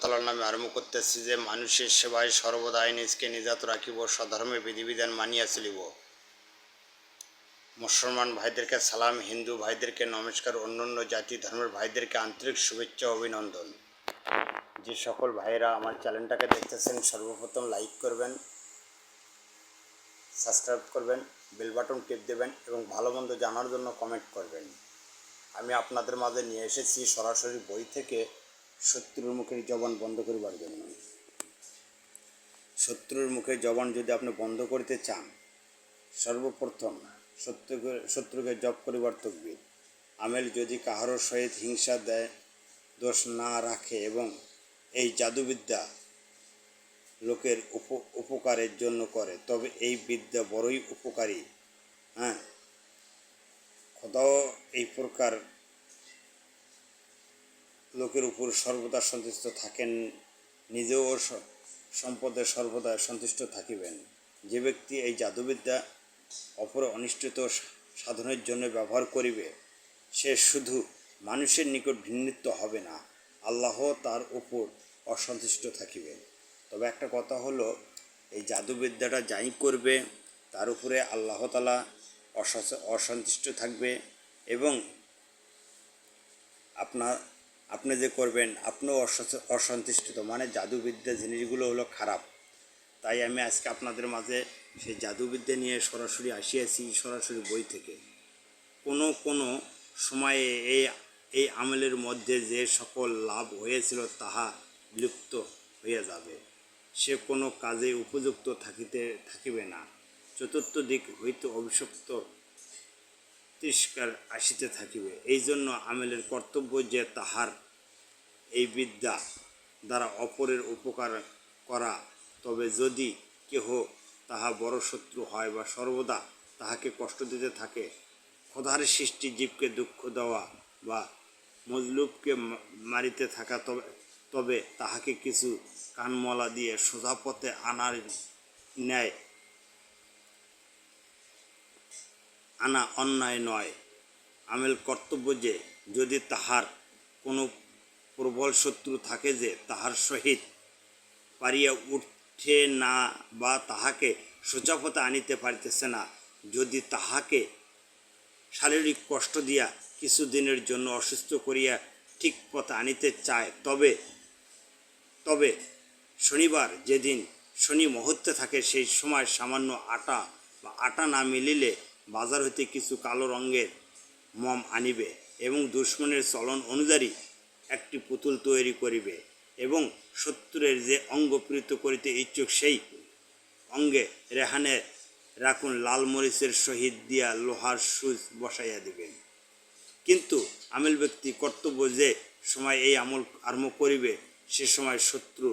তাআলার নামে আরম্ভ করতেছি যে মানুষের সেবায় সর্বদাই নিজকে নিজাত রাখিব, স্বধর্মে বিধিবিধান মানিয়া চলিব। মুসলমান ভাইদেরকে সালাম, হিন্দু ভাইদেরকে নমস্কার, অন্যান্য জাতি ধর্মের ভাইদেরকে আন্তরিক শুভেচ্ছা অভিনন্দন। যে সকল ভাইরা আমার চ্যানেলটাকে দেখতেছেন সর্বপ্রথম লাইক করবেন, সাবস্ক্রাইব করবেন, বেল বাটন টিপ দেবেন এবং ভালো মন্দ জানার জন্য কমেন্ট করবেন। আমি আপনাদের মাঝে নিয়ে এসেছি সরাসরি বই থেকে শত্রুর মুখের জবান বন্ধ করিবার জন্য। শত্রুর মুখের জবান যদি আপনি বন্ধ করতে চান, সর্বপ্রথম শত্রুকে জব করিবার তকবীর। আমেল যদি কাহারও সহিত হিংসা দেয়, দোষ না রাখে এবং এই জাদুবিদ্যা লোকের উপকারের জন্য করে, তবে এই বিদ্যা বড়ই উপকারী। খোদাও এই প্রকার লোকের উপর সর্বদা সন্তুষ্ট থাকেন, নিজেও সম্পদে সর্বদা সন্তুষ্ট থাকিবেন। যে ব্যক্তি এই জাদুবিদ্যা অপর অনিষ্টিত সাধনের জন্য ব্যবহার করিবে, সে শুধু মানুষের নিকট ঘৃণিত হবে না, আল্লাহ তার উপর অসন্তুষ্ট থাকিবে। তবে একটা কথা হলো, এই জাদুবিদ্যাটা যাই করবে তার উপরে আল্লাহ তাআলা অসন্তুষ্ট থাকবে এবং আপনি যে করবেন আপনিও অসন্তুষ্ট। মানে জাদুবিদ্যা জিনিসগুলো হলো খারাপ। তাই আমি আজকে আপনাদের মাঝে সেই জাদুবিদ্যা নিয়ে সরাসরি আসিয়াছি, সরাসরি বই থেকে। কোনো সময়ে এই আমলের মধ্যে যে সকল লাভ হয়েছিল তাহা বিলুপ্ত হয়ে যাবে, সে কোনো কাজে উপযুক্ত থাকিবে না। চতুর্থ দিক হইতে অভিশপ্ত তিরস্কার আসিতে থাকিবে। এই জন্য আমেলের কর্তব্য যে তাহার এই বিদ্যা দ্বারা অপরের উপকার করা। তবে যদি কেহ তাহা বড় শত্রু হয় বা সর্বদা তাহাকে কষ্ট দিতে থাকে, খোদার সৃষ্টি জীবকে দুঃখ দেওয়া বা মজলুবকে মারিতে থাকা, তবে তাহাকে কিছু কানমলা দিয়ে সোজা পথে আনা অন্যায় নয়। আমেল কর্তব্য যে যদি তাহার কোনো প্রবল শত্রু থাকে যে তাহার সহিত পারিয়া উঠে না বা তাহাকে সোজা পথে আনিতে পারিতেছে না, যদি তাহাকে শারীরিক কষ্ট দিয়া কিছুদিনের জন্য অসুস্থ করিয়া ঠিক পথে আনিতে চায়, তবে শনিবার যেদিন শনি মুহূর্তে থাকে সেই সময় সামান্য আটা না মিলিলে বাজার হইতে কিছু কালো রঙের মম আনিবে এবং দুশ্মনের চলন অনুযায়ী একটি পুতুল তৈরি করিবে এবং শত্রুর যে অঙ্গ পীড়িত করিতে ইচ্ছুক সেই অঙ্গে রেহানে রাখুন লাল মরিচের সহিত দিয়া লোহার সুচ বসাইয়া দিবেন। কিন্তু আমেল ব্যক্তি কর্তব্য যে সময় এই আমল আরম্ভ করিবে সে সময় শত্রু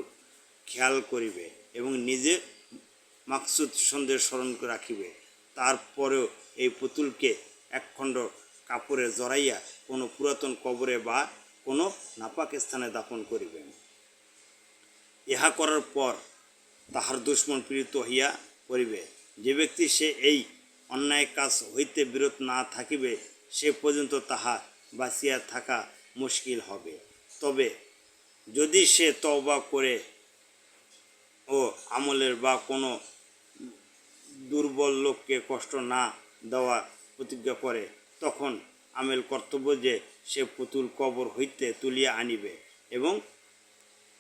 খেয়াল করিবে এবং নিজে মাকসুদ সন্দেহ স্মরণ রাখিবে। তারপরেও এই পুতুলকে একখণ্ড কাপড়ে জড়াইয়া কোনো পুরাতন কবরে বা কোনো নাপাক স্থানে দাপন করিবেন। ইহা করার পর তাহার দুশ্মন পীড়িত হইয়া পড়িবে। যে ব্যক্তি সে এই অন্যায় কাজ হইতে বিরত না থাকিবে সে পর্যন্ত তাহা বাঁচিয়া থাকা মুশকিল হবে। তবে যদি সে তওবা করে ও আমলের বা কোনো দুর্বল লোককে কষ্ট না দেওয়া প্রতিজ্ঞা করে, তখন আমেল কর্তব্য যে সে পুতুল কবর হইতে তুলিয়া আনিবে এবং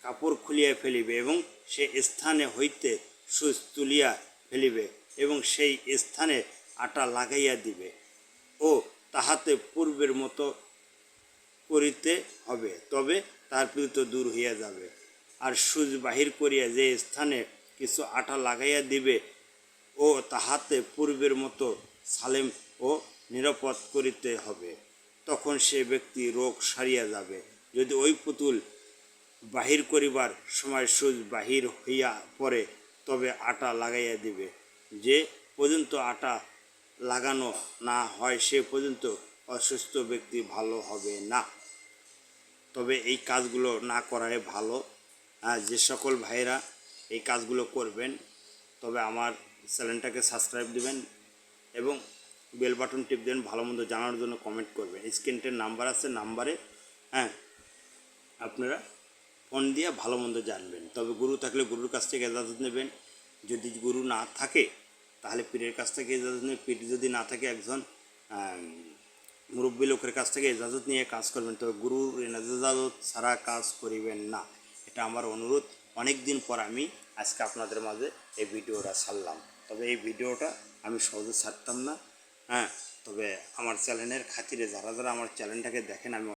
কাপড় খুলিয়া ফেলিবে এবং সে স্থানে হইতে সুচ তুলিয়া ফেলিবে এবং সেই স্থানে আটা লাগাইয়া দিবে ও তাহাতে পূর্বের মতো করিতে হবে, তবে তার পীড়িত দূর হইয়া যাবে। আর সুচ বাহির করিয়া যে স্থানে কিছু আটা লাগাইয়া দিবে ও তাহাতে পূর্বের মতো সালেম ও নিরাপদ করিতে হবে, তখন সে ব্যক্তি রোগ সারিয়া যাবে। যদি ওই পুতুল বাহির করিবার সময় সুচ বাহির হইয়া পড়ে তবে আটা লাগাইয়া দিবে। যে পর্যন্ত আটা লাগানো না হয় সে পর্যন্ত অসুস্থ ব্যক্তি ভালো হবে না। তবে এই কাজগুলো না করাই ভালো। যে সকল ভাইরা এই কাজগুলো করবেন তবে আমার চ্যানেলটাকে সাবস্ক্রাইব দিবেন এবং বেল বাটন টিপ দেবেন, ভালো মন্দ জানার জন্য কমেন্ট করবেন। স্ক্রিনটার নাম্বার আছে, নাম্বারে আপনারা ফোন দিয়ে ভালো মন্দ জানবেন। তবে গুরু থাকলে গুরুর কাছ থেকে ইজাজত নেবেন, যদি গুরু না থাকে তাহলে পীরের কাছ থেকে ইজাজত নেবেন, পীর যদি না থাকে একজন মুরব্বী লোকের কাছ থেকে ইজাজত নিয়ে কাজ করবেন, তবে গুরুর ইজাজত ছাড়া কাজ করিবেন না। এটা আমার অনুরোধ। অনেক দিন পর আমি আজকে আপনাদের মাঝে এই ভিডিওটা ছাড়লাম, তবে এই ভিডিওটা আমি সহজে ছাড়তাম না। তবে আমার চ্যানেলের খাতিরে যারা যারা আমার চ্যানেলটাকে দেখেন, আমি